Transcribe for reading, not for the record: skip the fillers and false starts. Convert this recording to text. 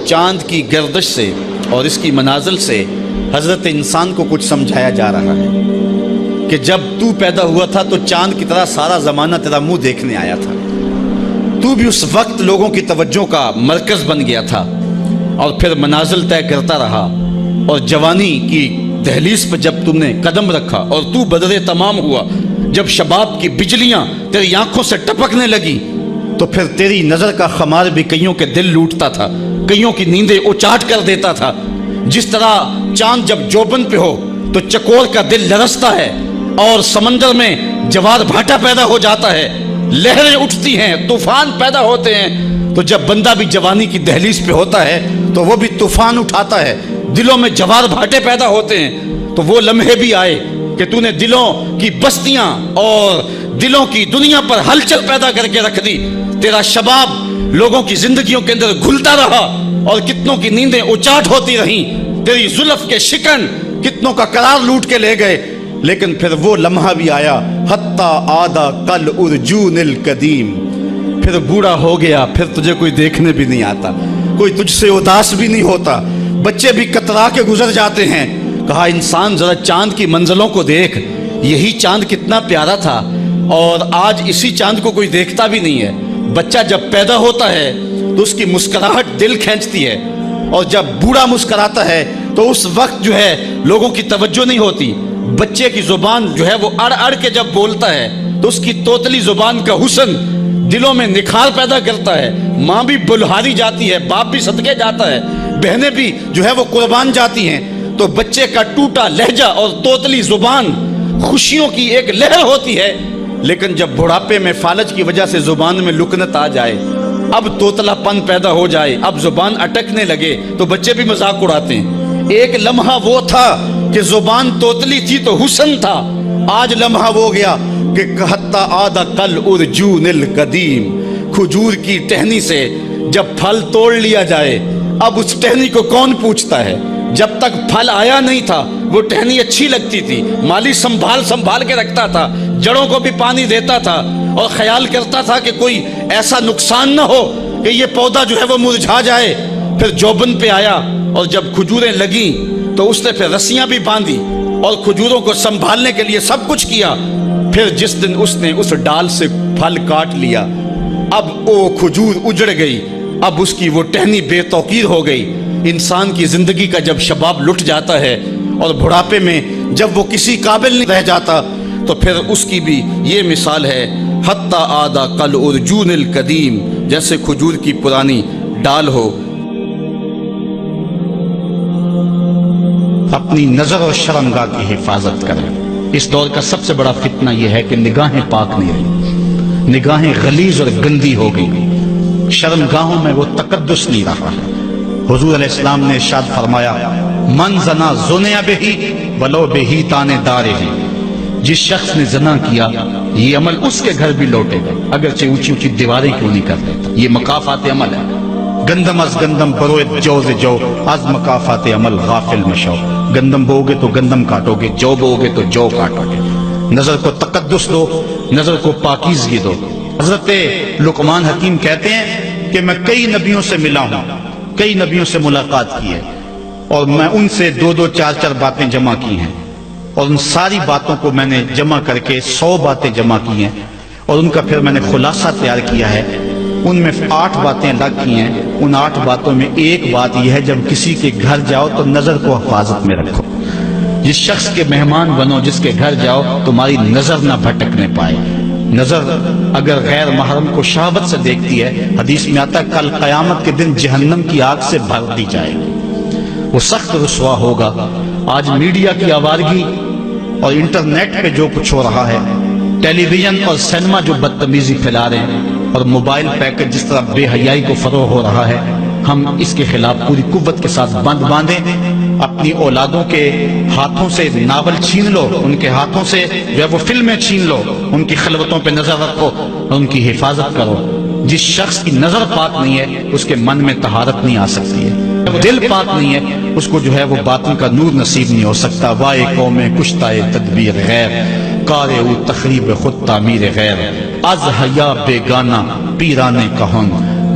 چاند کی گردش سے اور اس کی منازل سے حضرت انسان کو کچھ سمجھایا جا رہا ہے کہ جب تو پیدا ہوا تھا تو چاند کی طرح سارا زمانہ تیرا منہ دیکھنے آیا تھا، تو بھی اس وقت لوگوں کی توجہ کا مرکز بن گیا تھا، اور پھر منازل طے کرتا رہا، اور جوانی کی دہلیز پہ جب تم نے قدم رکھا اور تو بدر تمام ہوا، جب شباب کی بجلیاں تیری آنکھوں سے ٹپکنے لگی، تو پھر تیری نظر کا خمار بھی کئیوں کے دل لوٹتا تھا، کئیوں کی نیندیں اچاٹ کر دیتا تھا۔ جس طرح چاند جب جوبن پہ ہو تو چکور کا دل لرزتا ہے، اور سمندر میں جوار بھاٹا پیدا ہو جاتا ہے، لہریں اٹھتی ہیں، طوفان پیدا ہوتے ہیں، تو جب بندہ بھی جوانی کی دہلیز پہ ہوتا ہے تو وہ بھی طوفان اٹھاتا ہے، دلوں میں جوار بھاٹے پیدا ہوتے ہیں۔ تو وہ لمحے بھی آئے کہ تو نے دلوں کی بستیاں اور دلوں کی دنیا پر ہلچل پیدا کر کے رکھ دی۔ تیرا شباب لوگوں کی زندگیوں کے اندر گھلتا رہا، اور کتنوں کی نیندیں اچاٹ ہوتی رہیں، تیری زلف کے شکن کتنوں کا قرار لوٹ کے لے گئے۔ لیکن پھر وہ لمحہ بھی آیا، حتی آدھا کل ارجون القدیم، پھر بوڑھا ہو گیا، پھر تجھے کوئی دیکھنے بھی نہیں آتا، کوئی تجھ سے اداس بھی نہیں ہوتا، بچے بھی کترا کے گزر جاتے ہیں۔ کہا انسان ذرا چاند کی منزلوں کو دیکھ، یہی چاند کتنا پیارا تھا، اور آج اسی چاند کو کوئی دیکھتا بھی نہیں ہے۔ بچہ جب پیدا ہوتا ہے تو اس کی مسکراہٹ دل کھینچتی ہے، اور جب بوڑھا مسکراتا ہے تو اس وقت جو ہے لوگوں کی توجہ نہیں ہوتی۔ بچے کی زبان جو ہے وہ اڑ اڑ کے جب بولتا ہے تو اس کی توتلی زبان کا حسن دلوں میں نکھار پیدا کرتا ہے۔ ماں بھی بلہاری جاتی ہے، باپ بھی صدقے جاتا ہے، بہنیں بھی جو ہے وہ قربان جاتی ہیں۔ تو بچے کا ٹوٹا لہجہ اور توتلی زبان خوشیوں کی ایک لہر ہوتی ہے، لیکن جب بڑھاپے میں فالج کی وجہ سے زبان میں لکنت آ جائے، اب توتلا پن پیدا ہو جائے، اب زبان اٹکنے لگے، تو بچے بھی مذاق اڑاتے ہیں۔ ایک لمحہ وہ تھا کہ زبان توتلی تھی تو حسن تھا، آج لمحہ وہ گیا کہ حتی آدھا کل ارجون القدیم، کھجور کی ٹہنی سے جب پھل توڑ لیا جائے، اب اس ٹہنی کو کون پوچھتا ہے؟ جب تک پھل آیا نہیں تھا وہ ٹہنی اچھی لگتی تھی، مالی سنبھال کے رکھتا تھا، جڑوں کو بھی پانی دیتا تھا، اور خیال کرتا تھا کہ کوئی ایسا نقصان نہ ہو کہ یہ پودا جو ہے وہ مرجھا جائے۔ پھر جوبن پہ آیا، اور جب کھجوریں لگیں تو اس نے پھر رسیاں بھی باندھی اور کھجوروں کو سنبھالنے کے لیے سب کچھ کیا۔ پھر جس دن اس نے اس ڈال سے پھل کاٹ لیا، اب وہ کھجور اجڑ گئی، اب اس کی وہ ٹہنی بے توقیر ہو گئی۔ انسان کی زندگی کا جب شباب لٹ جاتا ہے اور بڑھاپے میں جب وہ کسی قابل نہیں رہ جاتا، تو پھر اس کی بھی یہ مثال ہے، حتی آدھا کل ارجون القدیم، جیسے کھجور کی پرانی ڈال ہو۔ اپنی نظر اور شرمگاہ کی حفاظت کریں۔ اس دور کا سب سے بڑا فتنہ یہ ہے کہ نگاہیں پاک نہیں رہی، نگاہیں غلیظ اور گندی ہو گئی، شرمگاہوں میں وہ تقدس نہیں رہا۔ حضور علیہ السلام نے ارشاد فرمایا، من زنا زنیا بہی ولو بہی تانے دارے ہی، جس شخص نے زنا کیا یہ عمل اس کے گھر بھی لوٹے گا، اگرچہ اونچی اونچی دیواریں کیوں نہیں کر دیتا۔ یہ مکافات عمل ہے۔ گندم از گندم بروید جو از مکافات عمل غافل مشو، گندم بو گے تو گندم کاٹو گے، جو بو گے تو جو کاٹو گے۔ نظر کو تقدس دو، نظر کو پاکیزگی دو۔ حضرت لقمان حکیم کہتے ہیں کہ میں کئی نبیوں سے ملا ہوں، کئی نبیوں سے ملاقات کی ہے، اور میں ان سے 2-2 4-4 باتیں جمع کی ہیں، اور ان ساری باتوں کو میں نے جمع کر کے 100 باتیں جمع کی ہیں، اور ان کا پھر میں نے خلاصہ تیار کیا ہے۔ ان میں 8 باتیں الگ کی ہیں، ان 8 باتوں میں ایک بات یہ ہے، جب کسی کے گھر جاؤ تو نظر کو حفاظت میں رکھو۔ جس شخص کے مہمان بنو، جس کے گھر جاؤ، تمہاری نظر نہ بھٹکنے پائے۔ نظر اگر غیر محرم کو شہوت سے دیکھتی ہے، حدیث میں آتا ہے کل قیامت کے دن جہنم کی آگ سے بھر دی جائے گی، وہ سخت رسوا ہوگا۔ آج میڈیا کی آوارگی اور انٹرنیٹ پہ جو کچھ ہو رہا ہے، ٹیلی ویژن اور سینما جو بدتمیزی پھیلا رہے ہیں، اور موبائل پیکج جس طرح بے حیائی کو فروغ ہو رہا ہے، ہم اس کے خلاف پوری قوت کے ساتھ بند باندھیں۔ اپنی اولادوں کے ہاتھوں سے ناول چھین لو، ان کے ہاتھوں سے جو ہے وہ فلمیں چھین لو، ان کی خلوتوں پہ نظر رکھو اور ان کی حفاظت کرو۔ جس شخص کی نظر پاک نہیں ہے اس کے من میں طہارت نہیں آ سکتی ہے، دل پاک نہیں ہے اس کو جو ہے وہ باطن کا نور نصیب نہیں ہو سکتا۔ وائے قوم کشتائے تدبیر غیر، کارے تخریب خود تعمیر غیر، از حیا بیگانہ پیرانے کہن،